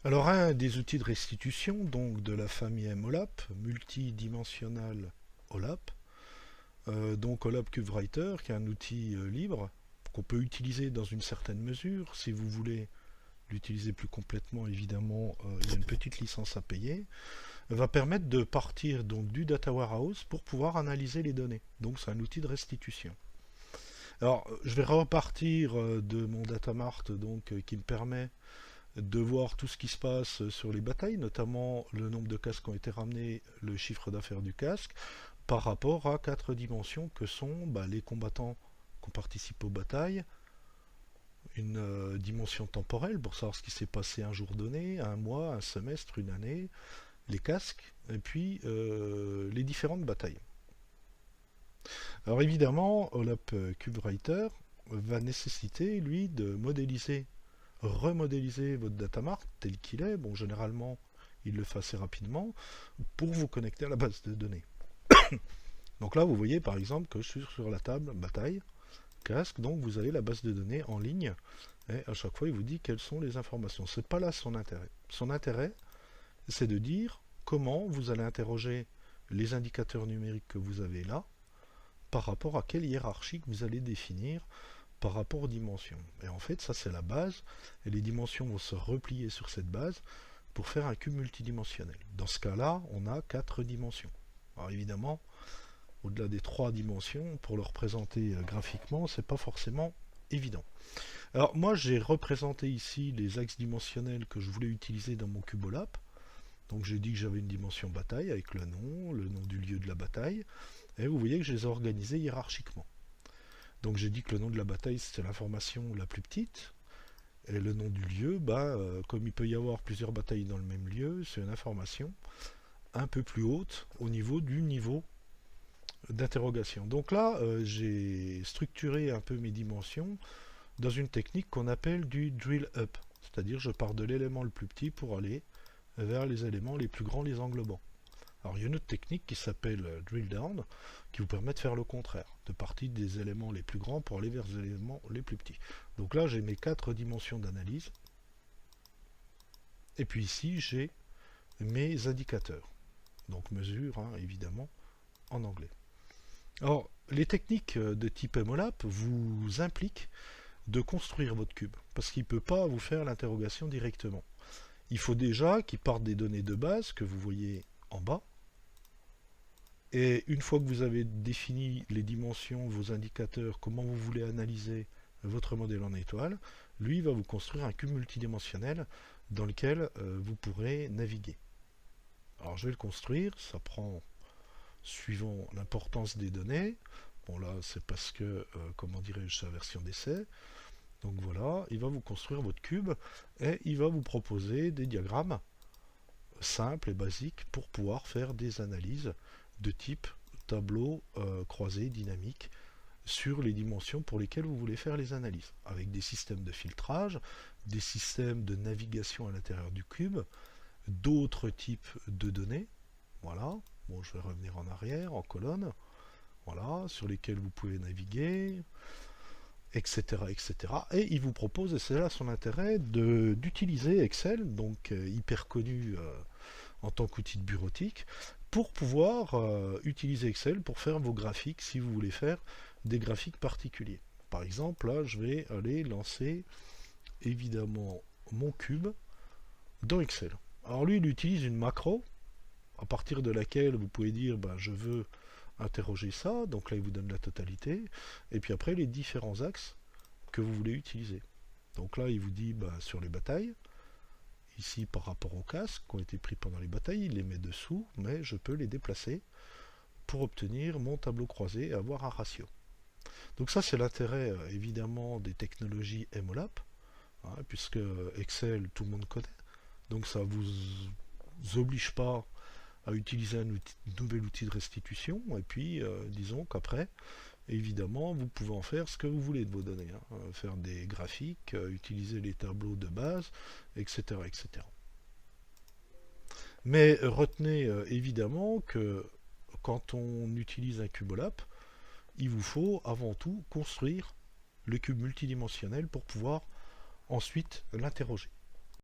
Alors un des outils de restitution, donc de la famille MOLAP, multidimensional OLAP, donc OLAP CubeWriter, qui est un outil libre qu'on peut utiliser dans une certaine mesure. Si vous voulez l'utiliser plus complètement, évidemment, il y a une petite licence à payer, va permettre de partir donc du data warehouse pour pouvoir analyser les données. Donc c'est un outil de restitution. Alors je vais repartir de mon datamart qui me permet de voir tout ce qui se passe sur les batailles, notamment le nombre de casques qui ont été ramenés, le chiffre d'affaires du casque, par rapport à quatre dimensions que sont les combattants qui ont participé aux batailles, une dimension temporelle pour savoir ce qui s'est passé un jour donné, un mois, un semestre, une année, les casques, et puis les différentes batailles. Alors évidemment, OLAP CubeWriter va nécessiter, lui, de modéliser, remodéliser votre datamart tel qu'il est. Bon, généralement, il le fait assez rapidement pour vous connecter à la base de données. Donc là, vous voyez par exemple que je suis sur la table bataille, casque, donc vous avez la base de données en ligne, et à chaque fois, il vous dit quelles sont les informations. C'est pas là son intérêt. Son intérêt, c'est de dire comment vous allez interroger les indicateurs numériques que vous avez là, par rapport à quelle hiérarchie que vous allez définir par rapport aux dimensions. Et en fait, ça c'est la base, et les dimensions vont se replier sur cette base pour faire un cube multidimensionnel. Dans ce cas-là, on a 4 dimensions. Alors évidemment, au-delà des 3 dimensions, pour le représenter graphiquement, c'est pas forcément évident. Alors moi, j'ai représenté ici les axes dimensionnels que je voulais utiliser dans mon CubeOLAP. Donc j'ai dit que j'avais une dimension bataille avec le nom du lieu de la bataille, et vous voyez que je les ai organisés hiérarchiquement. Donc j'ai dit que le nom de la bataille c'était l'information la plus petite, et le nom du lieu, comme il peut y avoir plusieurs batailles dans le même lieu, c'est une information un peu plus haute au niveau du niveau d'interrogation. Donc là, j'ai structuré un peu mes dimensions dans une technique qu'on appelle du drill up, c'est-à-dire je pars de l'élément le plus petit pour aller vers les éléments les plus grands les englobant. Alors il y a une autre technique qui s'appelle drill down qui vous permet de faire le contraire, de partir des éléments les plus grands pour aller vers les éléments les plus petits. Donc là j'ai mes 4 dimensions d'analyse, et puis ici j'ai mes indicateurs, donc mesure évidemment en anglais. Alors les techniques de type MOLAP vous impliquent de construire votre cube, parce qu'il ne peut pas vous faire l'interrogation directement. Il faut déjà qu'il parte des données de base que vous voyez en bas. Et une fois que vous avez défini les dimensions, vos indicateurs, comment vous voulez analyser votre modèle en étoile, lui va vous construire un cube multidimensionnel dans lequel vous pourrez naviguer. Alors je vais le construire, ça prend suivant l'importance des données. Bon là c'est parce que, comment dirais-je, c'est la version d'essai. Donc voilà, il va vous construire votre cube et il va vous proposer des diagrammes simples et basiques pour pouvoir faire des analyses de type tableau croisé dynamique sur les dimensions pour lesquelles vous voulez faire les analyses, avec des systèmes de filtrage, des systèmes de navigation à l'intérieur du cube, d'autres types de données. Voilà, bon je vais revenir en arrière, en colonne, voilà, sur lesquels vous pouvez naviguer, etc., etc. Et il vous propose, et c'est là son intérêt, d'utiliser Excel, donc hyper connu en tant qu'outil de bureautique, pour pouvoir utiliser Excel pour faire vos graphiques si vous voulez faire des graphiques particuliers. Par exemple, là, je vais aller lancer évidemment mon cube dans Excel. Alors lui, il utilise une macro à partir de laquelle vous pouvez dire je veux interroger ça, donc là il vous donne la totalité, et puis après les différents axes que vous voulez utiliser. Donc là il vous dit sur les batailles, ici par rapport aux casques qui ont été pris pendant les batailles, il les met dessous, mais je peux les déplacer pour obtenir mon tableau croisé et avoir un ratio. Donc ça c'est l'intérêt évidemment des technologies MOLAP, puisque Excel tout le monde connaît, donc ça vous oblige pas à utiliser un nouvel outil de restitution, et puis disons qu'après, évidemment, vous pouvez en faire ce que vous voulez de vos données, faire des graphiques, utiliser les tableaux de base, etc. etc. Mais retenez évidemment que quand on utilise un CubeOLAP, il vous faut avant tout construire le cube multidimensionnel pour pouvoir ensuite l'interroger.